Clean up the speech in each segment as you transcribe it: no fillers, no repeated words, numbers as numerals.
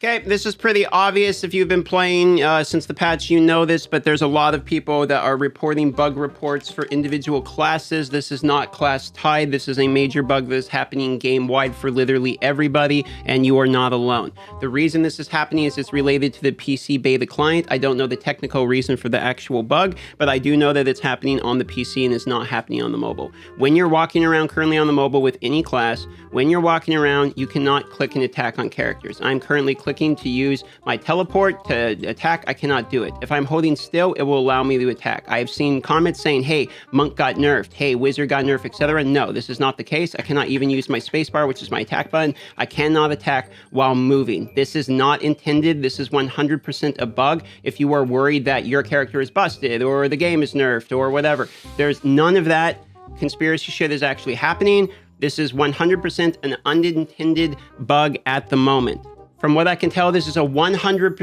Okay, this is pretty obvious if you've been playing since the patch, you know this, but there's a lot of people that are reporting bug reports for individual classes. This is not class tied. This is a major bug that is happening game-wide for literally everybody, and you are not alone. The reason this is happening is it's related to the PC beta client. I don't know the technical reason for the actual bug, but I do know that it's happening on the PC and it's not happening on the mobile. When you're walking around currently on the mobile with any class, when you're walking around, you cannot click and attack on characters. I'm currently clicking to use my teleport to attack. I cannot do it. If I'm holding still, it will allow me to attack. I have seen comments saying, hey, monk got nerfed, hey, wizard got nerfed, etc. No, this is not the case. I cannot even use my spacebar, which is my attack button. I cannot attack while moving. This is not intended. This is 100% a bug. If you are worried that your character is busted or the game is nerfed or whatever, there's none of that conspiracy shit is actually happening. This is 100% an unintended bug at the moment. From what I can tell, this is a 100%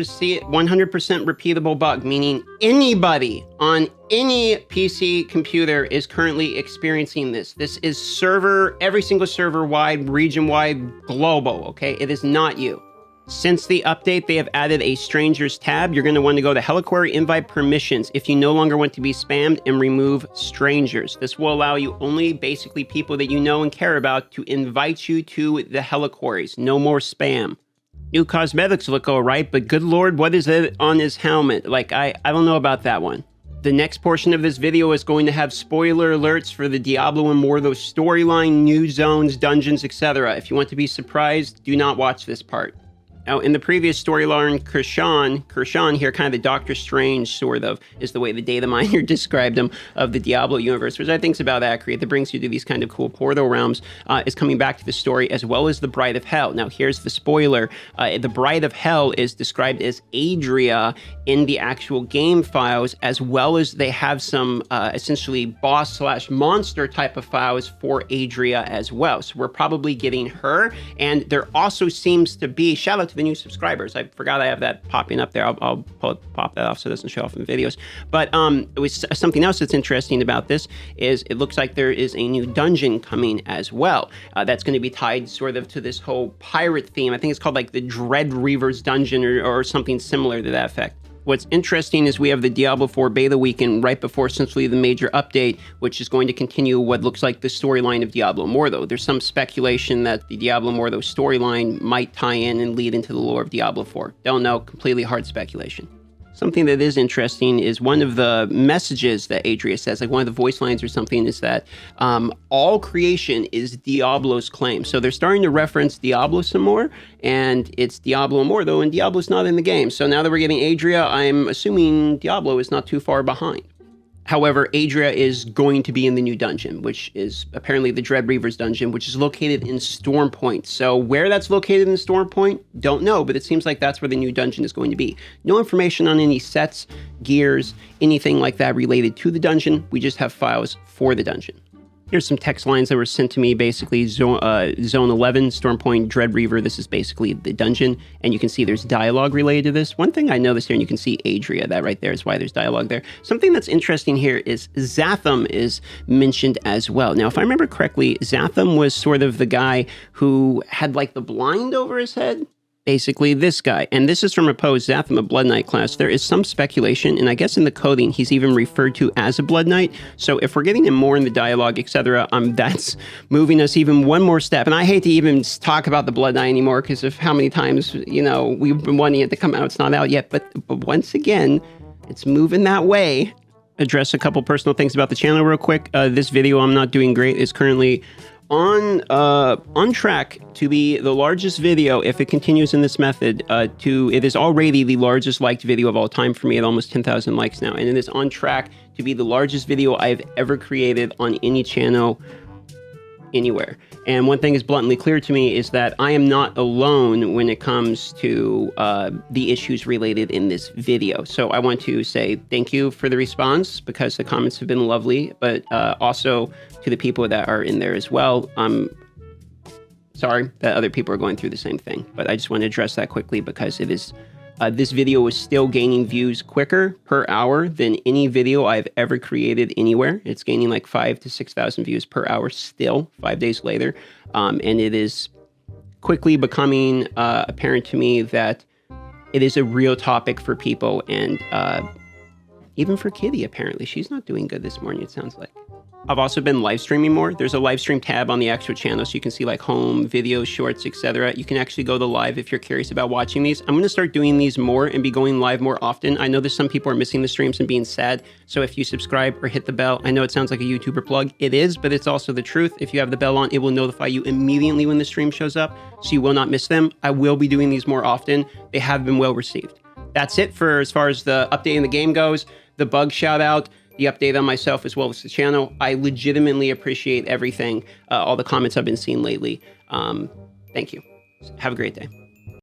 repeatable bug, meaning anybody on any PC computer is currently experiencing this. This is every single server-wide, region-wide, global, okay? It is not you. Since the update, they have added a strangers tab. You're going to want to go to Heliquary Invite Permissions if you no longer want to be spammed, and remove strangers. This will allow you only basically people that you know and care about to invite you to the Heliquaries. No more spam. New cosmetics look all right, but good lord, what is it on his helmet? Like, I don't know about that one. The next portion of this video is going to have spoiler alerts for the Diablo Immortal storyline, new zones, dungeons, etc. If you want to be surprised, do not watch this part. Now, in the previous storyline, Kershawn here, kind of the Doctor Strange, sort of, is the way the data miner described him, of the Diablo universe, which I think is about accurate. That brings you to these kind of cool portal realms, is coming back to the story, as well as the Bride of Hell. Now, here's the spoiler. The Bride of Hell is described as ADRIA in the actual game files, as well as they have some, essentially, boss/monster type of files for ADRIA as well. So we're probably getting her, and there also seems to be, shout out to the new subscribers. I forgot I have that popping up there. I'll pop that off so it doesn't show off in videos. But it was something else that's interesting about this is it looks like there is a new dungeon coming as well. That's going to be tied sort of to this whole pirate theme. I think it's called like the Dread Reaver's Dungeon or something similar to that effect. What's interesting is we have the Diablo 4 beta weekend right before essentially the major update, which is going to continue what looks like the storyline of Diablo Immortal. There's some speculation that the Diablo Immortal storyline might tie in and lead into the lore of Diablo 4. Don't know, completely hard speculation. Something that is interesting is one of the messages that ADRIA says, like one of the voice lines or something, is that all creation is Diablo's claim. So they're starting to reference Diablo some more, and it's Diablo Immortal, and Diablo's not in the game. So now that we're getting ADRIA, I'm assuming Diablo is not too far behind. However, ADRIA is going to be in the new dungeon, which is apparently the Dread Reaver's dungeon, which is located in Stormpoint. So where that's located in Stormpoint, don't know, but it seems like that's where the new dungeon is going to be. No information on any sets, gears, anything like that related to the dungeon. We just have files for the dungeon. Here's some text lines that were sent to me, basically Zone 11, Stormpoint, Dread Reaver. This is basically the dungeon, and you can see there's dialogue related to this. One thing I noticed here, and you can see ADRIA, that right there is why there's dialogue there. Something that's interesting here is Zatham is mentioned as well. Now, if I remember correctly, Zatham was sort of the guy who had like the blind over his head. Basically this guy, and this is from Opposed Zatham, a Blood Knight class. There is some speculation, and I guess in the coding, he's even referred to as a Blood Knight. So if we're getting him more in the dialogue, etc., that's moving us even one more step. And I hate to even talk about the Blood Knight anymore because of how many times, you know, we've been wanting it to come out. It's not out yet, but once again, it's moving that way. Address a couple personal things about the channel real quick. This video, I'm not doing great, is currently on track to be the largest video if it continues in this method. It is already the largest liked video of all time for me at almost 10,000 likes now, and it is on track to be the largest video I've ever created on any channel anywhere. And one thing is bluntly clear to me is that I am not alone when it comes to the issues related in this video. So I want to say thank you for the response because the comments have been lovely, but also to the people that are in there as well. I'm sorry that other people are going through the same thing, but I just want to address that quickly because it is this video is still gaining views quicker per hour than any video I've ever created anywhere. It's gaining like 5,000 to 6,000 views per hour still, 5 days later. And it is quickly becoming apparent to me that it is a real topic for people, and even for Kitty, apparently. She's not doing good this morning, it sounds like. I've also been live streaming more. There's a live stream tab on the actual channel, so you can see like home, videos, shorts, etc. You can actually go to live if you're curious about watching these. I'm going to start doing these more and be going live more often. I know there's some people are missing the streams and being sad, so if you subscribe or hit the bell, I know it sounds like a YouTuber plug. It is, but it's also the truth. If you have the bell on, it will notify you immediately when the stream shows up, so you will not miss them. I will be doing these more often. They have been well received. That's it for as far as the update in the game goes, the bug shout out, the update on myself as well as the channel. I legitimately appreciate everything, all the comments I've been seeing lately. Thank you. Have a great day.